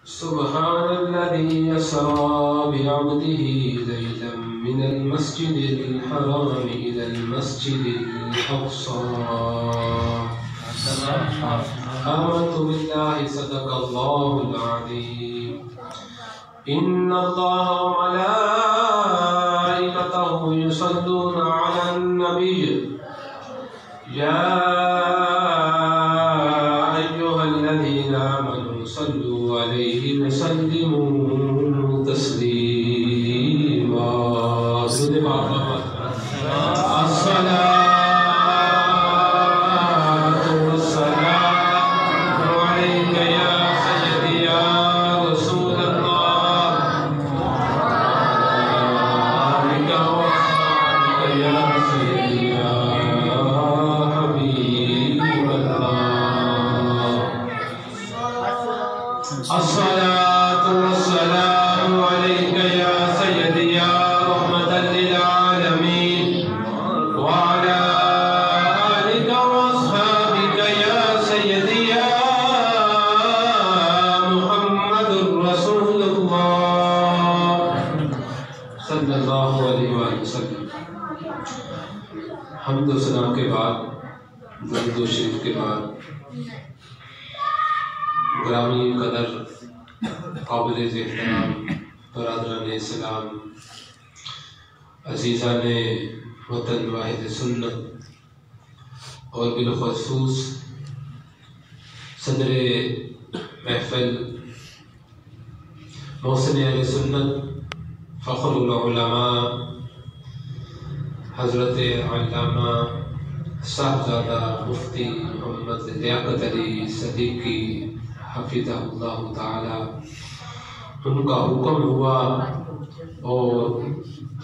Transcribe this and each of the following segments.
سبحان الذي يسرى بعبده ليلا من المسجد الحرام إلى المسجد الأقصى. آمنت بالله صدق الله العظيم. إن الله وملائكته يصلون على النبي يا أيها الذين آمنوا صلوا عليه وسلموا تسليما. الصلاة والسلام عليك يا سيدي يا رسول الله وعليك وصحبك يا سيدي يا حبيب الله. الصلاة والسلام عليك يا سيدي يا رحمة للعالمين وعلى آلك وأصحابك يا سيدي يا محمد رسول الله صلی اللہ علیہ وآلہ وسلم. حمد و ثنا کے بعد، درود و شریف کے بعد، گرامی قدر قابل احترام برادران اسلام، عزیزان وطن واحد سنت، اور بالخصوص صدر محفل محسن اہل سنت فخر العلماء حضرت علامہ صاحبزادہ مفتی محمد لیاقت علی صدیقی حفظہ اللہ تعالی، ان کا حکم ہوا اور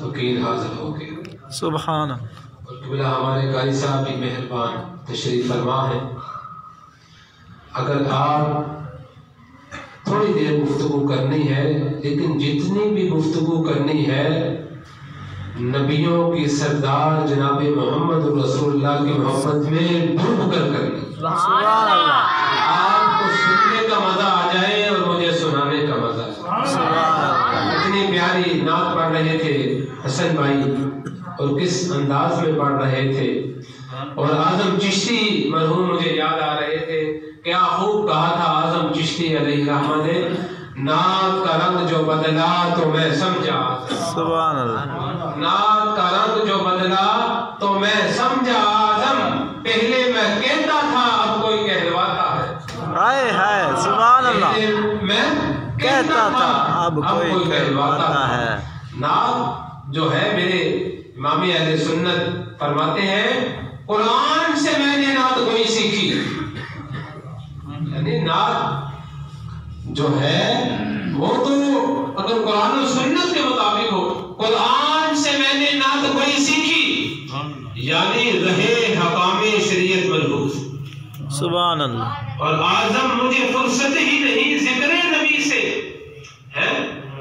وکیل حاضر ہو گئے. سبحان. اور قبلہ ہمارے قاری صاحب بھی مہربان تشریف فرما ہیں. اگر آپ تھوڑی دیر گفتگو کرنی ہے، لیکن جتنی بھی گفتگو کرنی ہے نبیوں کی سردار جناب محمد رسول اللہ کی محبت میں ڈوب کر کرنی. سبحان اللہ. آپ کو سننے کا مزہ آ جائے اور مجھے سنانے کا مزہ آ جائے. اتنی پیاری نعت پڑھ رہے تھے حسن بھائی، اور کس انداز میں پڑھ رہے تھے. اور اعظم چشتی مرحوم مجھے یاد آ رہے تھے. کیا خوب کہا تھا اعظم چشتی علیہ رحمہ نے، نعت کا رنگ جو بدلا تو میں سمجھا. سبحان اللہ. نعت کا رنگ جو بدلا تو میں سمجھا اعظم، پہلے میں کہتا تھا اب کوئی کہلواتا ہے. ہائے ہائے سبحان اللہ. میں کہتا تھا اب کوئی کہلواتا ہے. نعت جو ہے میرے امام اہل سنت فرماتے ہیں قرآن سے میں نے نعت گوئی سیکھی. یعنی نعت جو ہے وہ تو اگر قرآن و سنت کے مطابق ہو، قرآن سے میں نے نعت گوئی سیکھی یعنی رہے حکام شریعت ملحوظ. سبحان اللہ. اور اعظم مجھے فرصت ہی نہیں ذکر نبی سے ہے.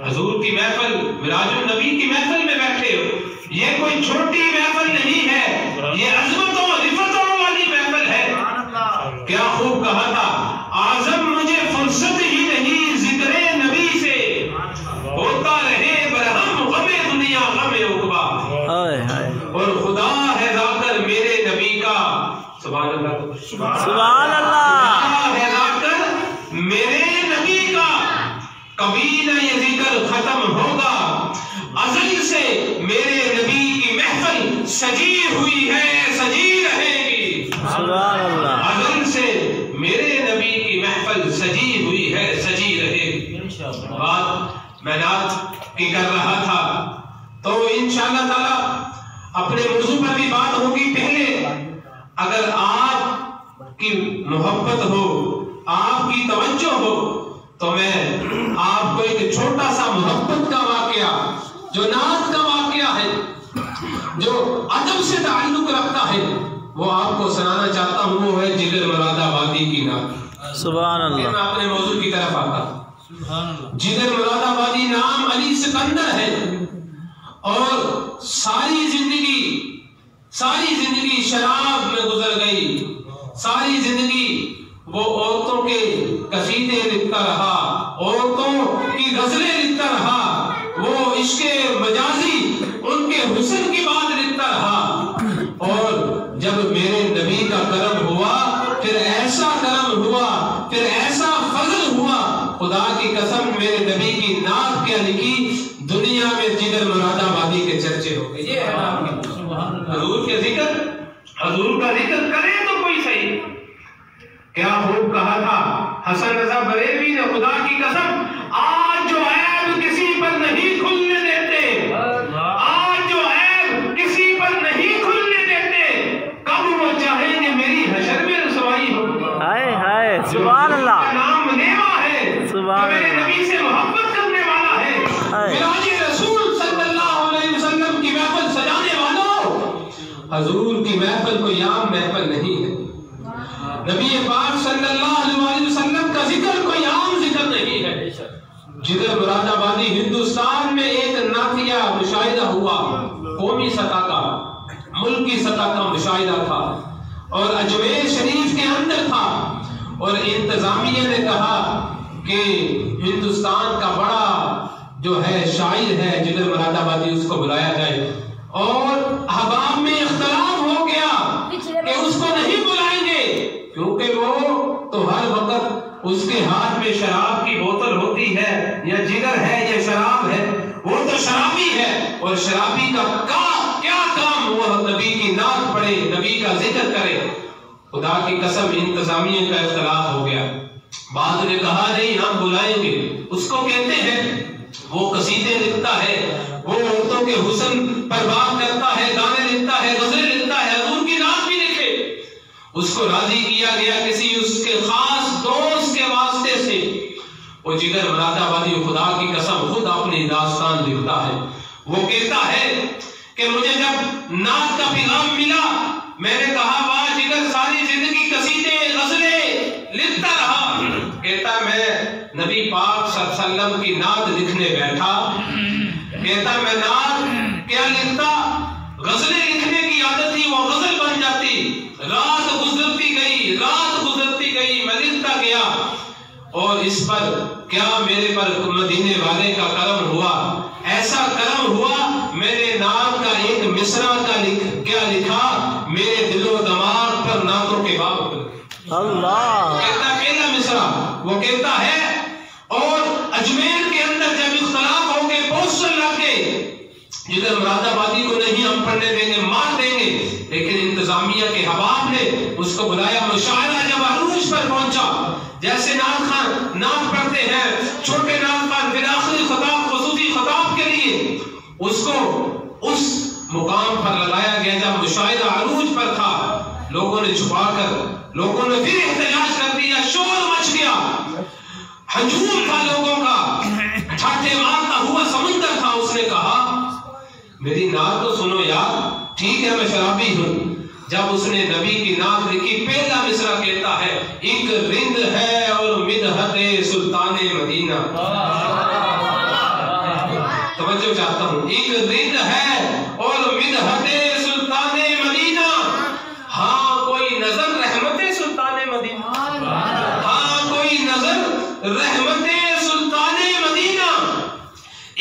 حضور کی محفل، مراج النبی کی محفل میں بیٹھے ہو، یہ کوئی چھوٹی محفل نہیں ہے، یہ عظمتوں رفتوں والی محفل ہے. کیا خوب کہا تھا اعظم مجھے فرصت ہی نہیں ذکر نبی سے، ہوتا رہے برہم غم دنیا غم عقبہ. اور خدا ہے ذا کر میرے نبی کا. سبحان اللہ. سبحان اللہ. ہے ذا کر میرے نبی کا، کبھی نہ یہ ذکر ختم ہوگا. ازل سے میرے نبی کی محفل سجی ہوئی ہے، سجی رہے گی. سبحان اللہ. ازل سے میرے نبی کی محفل سجی ہوئی ہے، سجی رہے گی. بات میں نعت کی کر رہا تھا تو انشاءاللہ تعالی اپنے موضوع پر بھی بات ہوگی. پہلے اگر آپ کی محبت ہو، آپ کی توجہ ہو، تو میں آپ کو ایک چھوٹا سا محبت کا واقعہ جو نعت کا واقعہ ہے، جو ادب سے تعلق رکھتا ہے، وہ آپ کو سنانا چاہتا ہوں. وہ ہے جگر مراد آبادی کی نعت. سبحان اللہ. میں اپنے موضوع کی طرف آتا ہوں. جگر مراد آبادی نام علی سکندر ہے، اور ساری زندگی شراب میں گزر گئی. ساری زندگی وہ عورتوں کے قصیدے لکھتا رہا، عورتوں کی غزلیں لکھتا رہا، وہ عشق مجازی ان کے حسن کی بات لکھتا رہا، اور جب میرے نبی کا کرم ہوا، پھر ایسا کرم ہوا، پھر ایسا فضل ہوا، خدا کی قسم میرے نبی کی نعت کیا لکھی، دنیا میں جگر مراد آبادی کے چرچے ہو گئے۔ یہ ہے حضور کے ذکر، حضور کا ذکر کرے تو کوئی صحیح۔ کیا خوب کہا تھا حسن رضا بریلوی نے، خدا کی قسم آج جو عیب کسی پر نہیں کھلنے دیتے، آج جو عیب کسی پر نہیں کھلنے دیتے، کب وہ چاہیں گے میری حشر میں رسوائی ہو۔ ہائے ہائے سبحان اللہ، نام نیوا ہے، سبحان میرے اللہ، نبی سے محبت کرنے والا ہے۔ معراج رسول صلی اللہ علیہ وسلم کی محفل سجانے والوں، حضور کی محفل کوئی عام محفل نہیں ہے، نبی پاک صلی اللہ علیہ وسلم کا ذکر کوئی عام ذکر نہیں ہے۔ جدھر مراد آبادی ہندوستان میں ایک نعتیہ مشاہدہ ہوا، قومی سطح کا، ملکی سطح کا مشاہدہ تھا، اور اجمیر شریف کے اندر تھا، اور انتظامیہ نے کہا کہ ہندوستان کا بڑا جو ہے شاعر ہے جدھر مراد آبادی، اس کو بلایا جائے، اور احباب میں اختلاف ہو گیا کہ اس کو نہیں بلائیں گے، کیونکہ وہ تو ہر وقت اس کے ہاتھ میں شراب کی بوتل ہوتی ہے، یا جگر ہے یا شراب ہے، وہ تو شرابی ہے، اور شرابی کا کیا کام وہ نبی کی نعت پڑھے، نبی کا ذکر کرے۔ خدا کی قسم انتظامیہ کا اختلاف ہو گیا، بعد نے کہا نہیں ہم بلائیں گے۔ اس کو کہتے ہیں وہ قصیدے لکھتا ہے، وہ عورتوں کے حسن پر بات کرتا ہے، گانے لکھتا ہے، غزلیں لکھتا ہے، حضور کی نعت بھی لکھے۔ اس کو راضی کیا گیا کسی اس کے خاص دوست کے واسطے سے، وہ جگر مراد آبادی خدا کی قسم خود اپنی داستان لکھتا ہے۔ وہ کہتا ہے کہ مجھے جب نعت کا پیغام ملا، میں نے کہا واہ جگر، ساری زندگی قصیدے غزلیں لکھتا رہا۔ کہتا میں نبی پاک صلی اللہ علیہ وسلم کی نعت لکھنے بیٹھا، کہتا میں نعت کیا لکھتا، غزلیں لکھنے کی عادت تھی، وہ غزل بن جاتی، رات گزرتی گئی، رات گزرتی گئی، میں لکھتا گیا، اور اس پر کیا میرے پر مدینے والے کا کرم ہوا، ایسا کرم ہوا میں نے نعت کا ایک مصرع کا کیا لکھا، میرے دل و دماغ پر نعتوں کے باب اللہ کہتا ہے پہلا مصرع۔ وہ کہتا ہے اور اجمیر کے اندر جب اختلاف ہو گئے، پوسٹر لگ گئے، جدھر مراد آبادی کو نہیں ہم پڑھنے دیں گے، مار دیں گے، لیکن انتظامیہ کے حباب نے اس کو بلایا۔ مشاعرہ جب عروج پر پہنچا، جیسے نعت خان نعت پڑھتے ہیں، چھوٹے نعت خان پھر آخری خطاب، خصوصی خطاب کے لیے اس کو اس مقام پر لگایا گیا جب مشاعرہ عروج پر تھا۔ لوگوں نے چھپا کر، لوگوں نے پھر احتجاج کر دیا، شور مچ گیا، ہجوم تھا لوگوں کا، ٹھاٹھے مارتا ہوا سمندر تھا۔ اس نے کہا میری نعت تو سنو یار، ٹھیک ہے میں شرابی ہوں۔ جب اس نے نبی کی نعت لکھی، پہلا مصرع کہتا ہے ایک رند ہے اور مدحت سلطان مدینہ، توجہ چاہتا ہوں، ایک رند ہے اور مدحت سلطان مدینہ، ہاں کوئی نظر رحمت سلطان مدینہ، ہاں کوئی نظر رحمت سلطان مدینہ،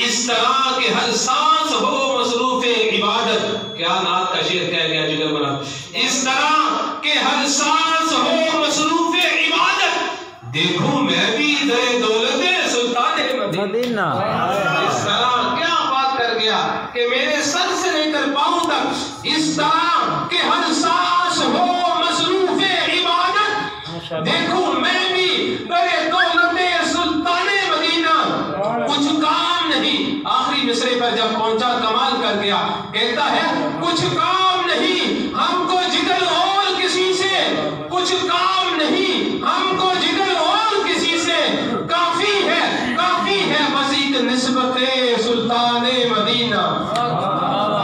اس طرح کہ ہر سانس ہو مصروف عبادت۔ کیا نعت کا شعر کہہ گیا جگر بنا، اس طرح کہ ہر سانس ہو مصروف عبادت، دیکھوں میں بھی در دولت سلطان مدینہ۔ اس طرح کیا بات کر گیا کہ میرے سر سے لے کر پاؤں تک، اس طرح کہ ہر سانس ہو مصروف عبادت، دیکھوں میں بھی در دولت سلطان مدینہ، کچھ کام نہیں۔ آخری مصرے پر جب پہنچا کمال کر گیا، کہتا ہے کچھ کام نہیں ہم کو جگر اور کسی سے، کچھ کام نہیں ہم کو جگر اور کسی سے، کافی ہے بس ایک نسبت سلطان مدینہ،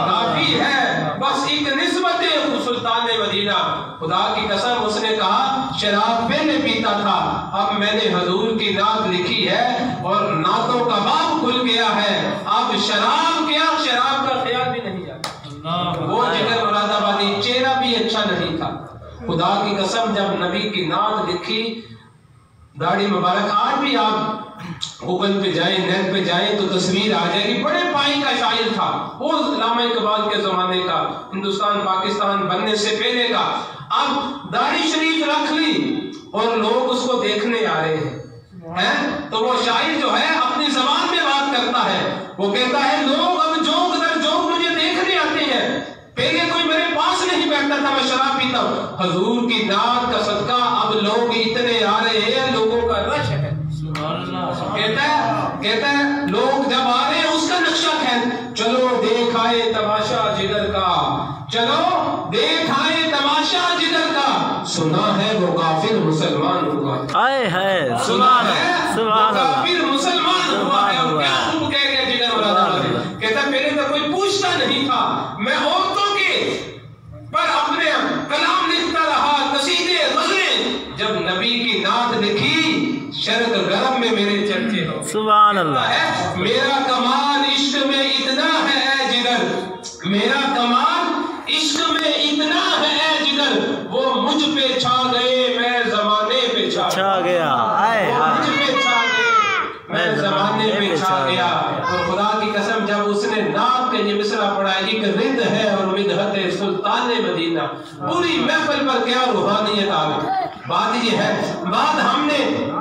کافی ہے بس ایک نسبت سلطان مدینہ۔ خدا کی قسم اس نے کہا شراب پہلے پیتا تھا، اب میں نے حضور کی نعت لکھی ہے اور نعتوں کا باب کھل گیا ہے، اب شراب کا خیال بھی نہیں آتا۔ وہ جگر مراد آبادی چہرہ بھی اچھا نہیں تھا۔ خدا کی قسم جب نبی کی نعت لکھی، داڑھی مبارک، آج بھی آپ گوگل پہ جائیں، نیٹ پہ جائیں تو تصویر آ جائے گی. بڑے پائی کا شاعر تھا وہ، علامہ اقبال کے زمانے کا، ہندوستان پاکستان بننے سے پہلے کا. اب داڑھی شریف رکھ لی اور لوگ اس کو دیکھنے آ رہے ہیں. تو وہ شاعر جو ہے اپنی زبان میں بات کرتا ہے. وہ کہتا ہے لوگ اب جوک در جوک مجھے دیکھنے آتے ہیں. پہلے کوئی میرے پاس نہیں بیٹھتا تھا، میں شراب پیتا ہوں. حضور کی نعت کا صدقہ اب لوگ اتنے آ رہے ہیں، لوگوں کا رش ہے. کہتا ہے لوگ جب آ رہے ہیں اس کا نقشہ کھینچ. چلو دیکھ آئے تماشا جگر کا، چلو دیکھ آئے تماشا جگر کا، سنا ہے وہ کافر مسلمان ہوا. سنا ہے وہ کافر مسلمان ہوا ہے. اور کیا خوب کہہ گیا جگر والا. کہتا پہلے تو کوئی پوچھتا نہیں تھا، میں عورتوں کے پر اپنے کلام لکھتا رہا، قصیدے غزلیں. جب نبی کی نعت لکھی شرق گرم میں میرے چرچے ہو. سبحان اللہ. میرا کمال عشق میں اتنا ہے اے جگر، میرا کمال عشق میں اتنا ہے اے جگر، وہ مجھ پہ چھا گئے میں زمانے پہ چھا گیا. مجھ پہ چھا گئے میں زمانے پہ چھا گیا. اور خدا کی قسم جب اس نے نعت کا یہ مصرع پڑھا، ایک رد ہے اور مدحت سلطان مدینہ، پوری محفل پر کیا روحانیت آ گئی. بات یہ ہے، بات ہم نے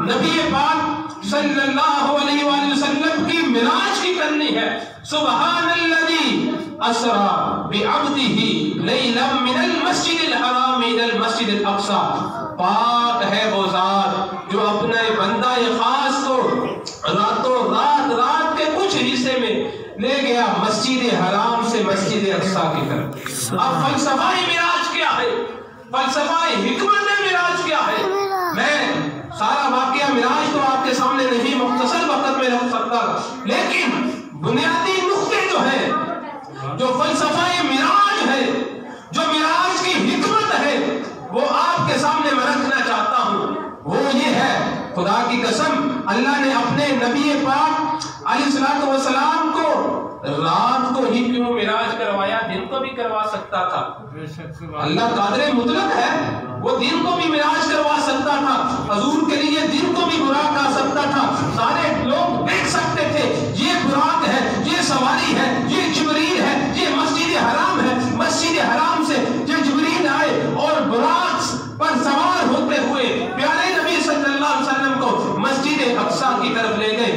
نبی پاک صلی اللہ علیہ وآلہ وسلم کی معراج کی کرنی ہے. سبحان الذی اسری بعبدہ لیلا من المسجد الحرام الی المسجد الاقصی. پاک ہے وہ ذات جو اپنے بندہ خاص کو راتوں رات کے کچھ حصے میں لے گیا مسجد حرام سے مسجد اقصی کی طرف. اب فلسفہ معراج کیا ہے، فلسفہ حکمت معراج کیا ہے؟ میں سارا واقعہ معراج تو آپ کے سامنے نہیں مختصر وقت میں رکھ سکتا، لیکن بنیادی نقطے جو ہیں، جو فلسفہ معراج ہے، جو معراج کی حکمت ہے، وہ آپ کے سامنے میں رکھنا چاہتا ہوں. وہ یہ ہے، خدا کی قسم اللہ نے اپنے نبی پاک علیہ الصلوۃ والسلام کو رات کو ہی کیوں معراج کروایا؟ دن کو بھی کروا سکتا تھا. اللہ قادر مطلق ہے، وہ دن کو بھی معراج کروا سکتا تھا. حضور کے لیے دن کو بھی براق آ سکتا تھا. سارے لوگ دیکھ سکتے تھے یہ براق ہے، یہ سواری ہے، یہ جبریل ہے، یہ مسجد حرام ہے. مسجد حرام سے یہ جبریل آئے اور براق پر سوار ہوتے ہوئے پیارے نبی صلی اللہ علیہ وسلم کو مسجد اقصی کی طرف لے گئے.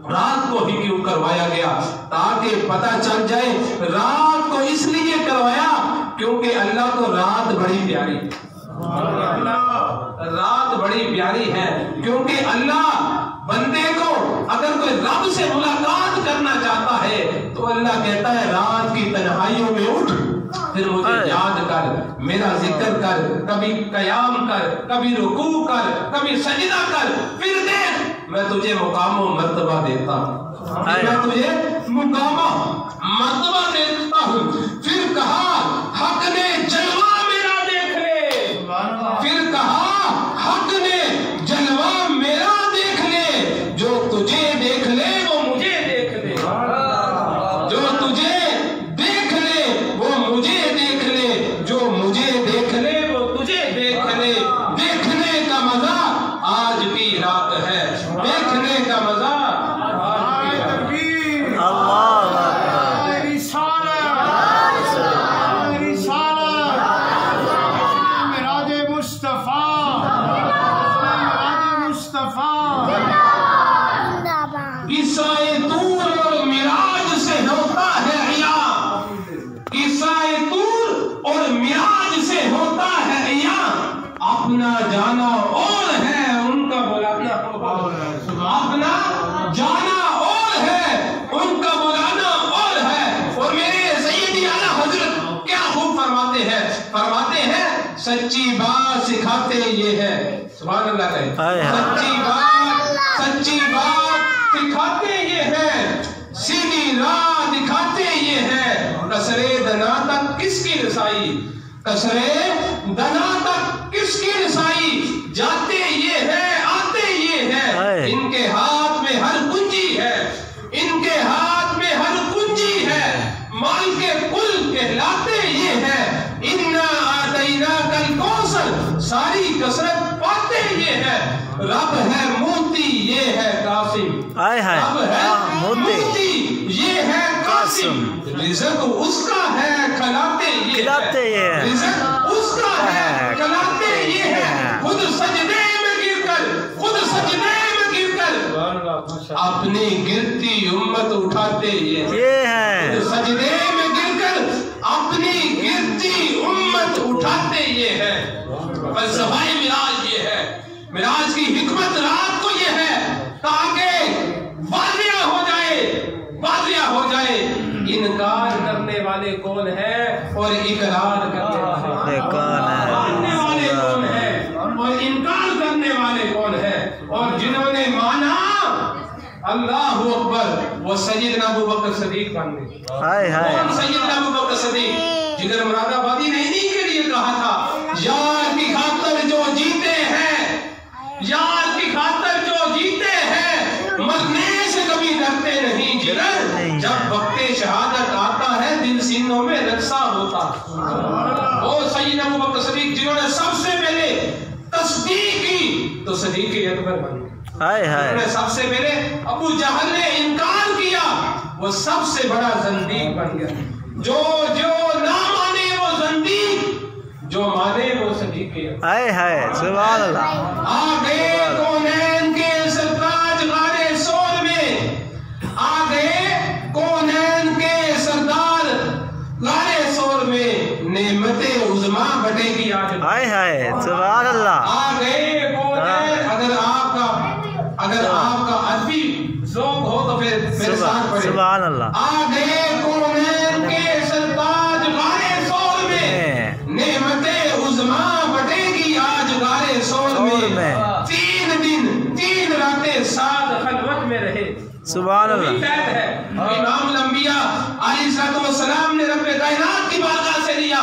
رات کو ہی کیوں کروایا گیا؟ تاکہ پتہ چل جائے. رات کو اس لیے کروایا کیونکہ اللہ کو رات بڑی پیاری، رات بڑی پیاری ہے. کیونکہ اللہ بندے کو اگر کوئی رب سے ملاقات کرنا چاہتا ہے تو اللہ کہتا ہے رات کی تنہائیوں میں اٹھ، پھر مجھے یاد کر، میرا ذکر کر، کبھی قیام کر، کبھی رکوع کر، کبھی سجدہ کر، پھر دیکھ میں تجھے مقام و مرتبہ دیتا ہوں، میں تجھے مقام و مرتبہ دیتا ہوں. پھر کہا حق نے جلوہ میرا دیکھ لے، پھر کہا حق نے جلوہ میرا دیکھ لے، جو تجھے دیکھ لے وہ مجھے دیکھ لے، جو تجھے دیکھ لے وہ مجھے دیکھ لے، جو مجھے دیکھ لے وہ تجھے دیکھ لے. دیکھنے کا مزہ آج بھی رات ہے، دیکھنے کا مزہ آج بھی رات ہے. اپنا جانا اور ہے ان کا بلانا، اپنا جانا اور ہے ان کا بلانا اور ہے. اور میرے سیدی اعلیٰ حضرت کیا خوب فرماتے ہیں، فرماتے ہیں سچی بات سکھاتے یہ ہے. سبحان اللہ کہے، سچی بات سکھاتے یہ ہے، سیدھی راہ دکھاتے یہ ہے. کسرے دنا تک کس کی رسائی، کسرے دنا تک کس کی رسائی، جاتے یہ ہے آتے یہ ہے. ان کے ہاتھ میں ہر کنجی ہے، ان کے ہاتھ میں ہر کنجی ہے. مال کے کل کہلاتے یہ ہے. انا آتیناک الکوثر، ساری کثرت پاتے یہ ہے. رب ہے موتی یہ ہے کافی آئے ہائے اب ہے مودی مفتی، یہ ہے قاسم، رزق اس کا ہے کھلاتے یہ ہے، رزق اس کا ہے کھلاتے یہ ہے، خود سجدے میں گر کر اپنی گرتی امت اٹھاتے یہ ہے، سجدے میں گر کر اپنی گرتی امت اٹھاتے یہ ہے۔ فلسفہ معراج یہ ہے، معراج کی حکمت رات کو یہ ہے تاکہ واضح ہو جائے انکار کرنے والے کون ہیں اور اقرار کرنے والے کون ہیں اور انکار کرنے والے کون ہیں، اور جنہوں نے مانا اللہ اکبر وہ سیدنا ابو بکر صدیق بن گئے۔ کون سیدنا ابو بکر صدیق؟ جگر مراد آبادی نے انہی کے لیے کہا تھا یار کی خاطر جو جیتے ہیں، یار کی خاطر جو جیتے ہیں مرنے سے کبھی ڈرتے نہیں جگر، جب وقت شہادت آتا ہے دل سینوں میں رقصہ ہوتا۔ وہ سیدنا ابو بکر صدیق جنہوں نے سب سے پہلے تصدیق کی تو صدیق اکبر بن گئے۔ انہوں نے سب سے پہلے ابو جہل نے انکار کیا، وہ سب سے بڑا زندیق بن گیا۔ جو نہ مانے وہ زندیق، جو مانے وہ صدیق اکبر۔ سبحان اللہ۔ آ گئے کونین کے سرتاج غار سور میں، آ گئے کونین کے سردار غار سور میں، نعمت عظما بٹے گی آج۔ سبحان اللہ۔ آ گئے کونین، اگر آپ کا ادبی ذوق ہو تو پھر میرے ساتھ پڑھیں۔ سبحان اللہ۔ آ گئے کونین کے سرتاج غار سور میں، نعمت عظما بٹے گی آج غار سور میں۔ 3 دن 3 راتیں ساتھ خلوت میں رہے۔ سبحان اللہ۔ امام الانبیاء علیہ السلام نے رب کائنات کی بارگاہ سے لیا،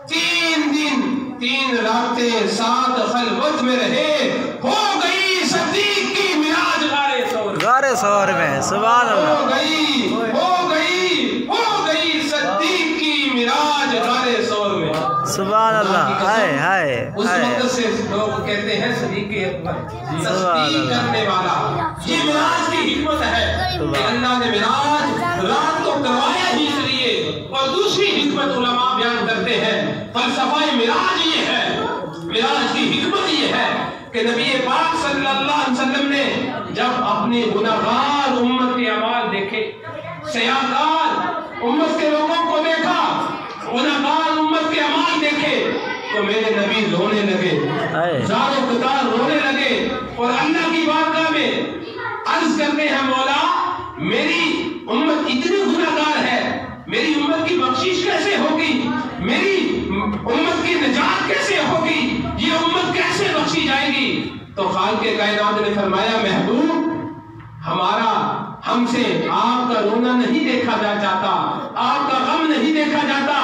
3 دن 3 راتیں ساتھ خلوت میں رہے، ہو گئی صدیق کی معراج غار سور میں۔ سبحان اللہ۔ ہو گئی صدیق کی معراج غار سور میں۔ سبحان اللہ۔ اس وقت سے لوگ کہتے ہیں صدیق اکبر، تصدیق کرنے والا۔ یہ معراج کی حکمت ہے کہ اللہ نے معراج رات کو کروایا ہی اس لیے، اور دوسری حکمت علماء بیان کرتے ہیں فلسفہ معراج یہ ہے، معراج کی حکمت یہ ہے کہ نبی پاک صلی اللہ علیہ وسلم نے جب اپنی گناہگار امت کے اعمال دیکھے، سیاحکار امت کے لوگوں کو دیکھا، گناہگار امت کے اعمال دیکھے، تو میرے نبی رونے لگے، زار و قطار رونے لگے، اور اللہ کی بارگاہ میں عرض کرتے ہیں مولا میری امت اتنی گناہگار ہے، میری امت کی بخشش کیسے ہوگی، میری امت کی نجات کیسے ہوگی، یہ امت کیسے بخشی جائے گی؟ تو خالق کائنات نے فرمایا محبوب ہم سے آپ کا رونا نہیں دیکھا جاتا، آپ کا غم نہیں دیکھا جاتا،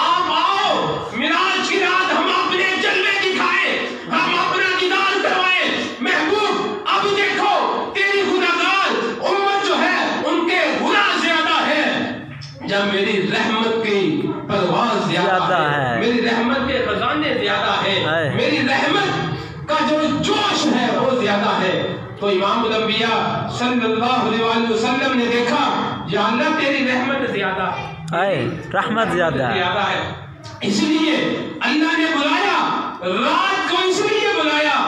آپ آؤ معراج کی رات ہم اپنے جلوے دکھائے، ہم اپنا دیدار کروائے۔ محبوب اب دیکھو تیری گناہگار امت جو ہے ان کے گناہ زیادہ ہے، جب میری رحمت کی پرواز زیادہ ہے، میری رحمت کے خزانے زیادہ ہے، میری رحمت کا جو جوش ہے وہ زیادہ ہے۔ تو امام الانبیاء صلی اللہ علیہ وسلم نے دیکھا یا اللہ تیری رحمت زیادہ ہے، رحمت زیادہ ہے، اس لیے اللہ نے بلایا، رات کو اس لیے بلایا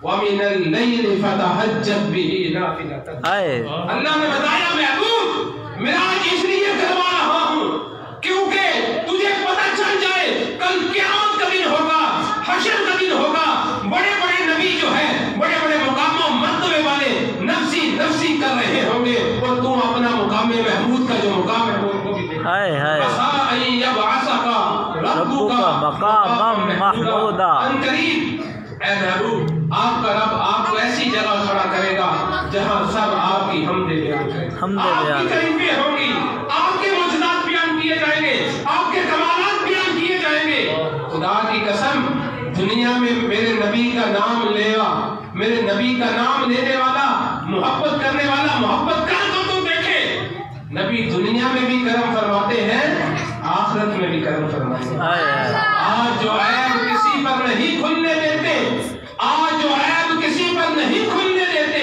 وَمِنَ اللَّيْلِ فَتَهَجَّدْ بِهِ نَافِلَةً۔ اللہ نے بتایا محبوب معراج اس لیے کروا رہا ہوں کیونکہ تجھے پتہ چل جائے کل قیامت کا دن ہوگا، حشر کا دن ہوگا، بڑے بڑے نبی جو ہیں بڑے بڑے مقاموں مرتبے والے نفسی نفسی کر رہے ہوں گے، اور تم اپنا مقام محمود کا جو مقام ہے وہ بھی دیکھ عَسَىٰ أَن يَبْعَثَكَ رَبُّكَ مَقَامًا مَحْمُودًا۔ ان قریب اے محبوب آپ کا رب آپ کو ایسی جگہ کھڑا کرے گا جہاں سب آپ کی حمد بیان کریں گے، آپ کی تعریفیں ہوں گی، آپ کے معجزات بیان کیے جائیں گے، آپ کے کمالات بیان کیے جائیں گے۔ خدا کی قسم دنیا میں میرے نبی کا نام لیوا، میرے نبی کا نام لینے والا، محبت کرنے والا محبت کر تو دیکھے، نبی دنیا میں بھی کرم فرماتے ہیں، آخرت میں بھی کرم فرماتے ہیں۔ آج جو عیب کسی پر نہیں کھلنے دیتے، آج جو عیب کسی پر نہیں کھلنے دیتے،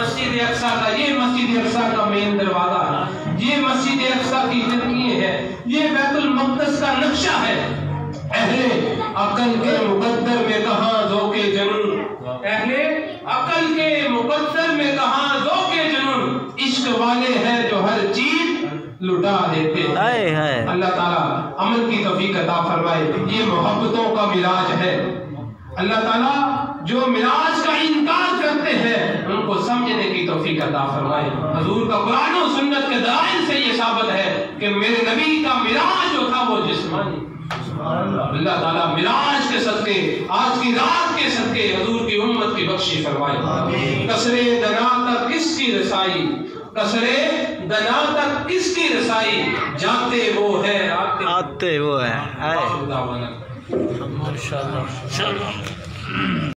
مسجد اقصی کا، یہ مسجد اقصی کا مین دروازہ ہے، یہ مسجد اقصی کی جھلکیاں ہے، یہ بیت المقدس کا نقشہ ہے۔ اہل عقل کے مقدر میں کہاں ذوق جنون، اہل عقل کے مقدر میں کہاں ذوق جنون، عشق والے ہیں جو ہر چیز لٹا دیتے ہیں۔ اللہ تعالیٰ عمل کی توفیق عطا فرمائے۔ یہ محبتوں کا معراج ہے۔ اللہ تعالیٰ جو معراج کا انکار کرتے ہیں ان کو سمجھنے کی توفیق عطا فرمائے۔ حضور کا قرآن و سنت کے دلائل سے یہ ثابت ہے کہ میرے نبی کا معراج جو تھا وہ جسمانی۔ اللہ تعالیٰ معراج کے صدقے، آج کی رات کے صدقے حضور کی امت کی بخشی فرمائے۔ قصر دنا تک کس کی رسائی، قصر دنا تک کس کی رسائی، جاتے وہ ہے آتے وہ ہے۔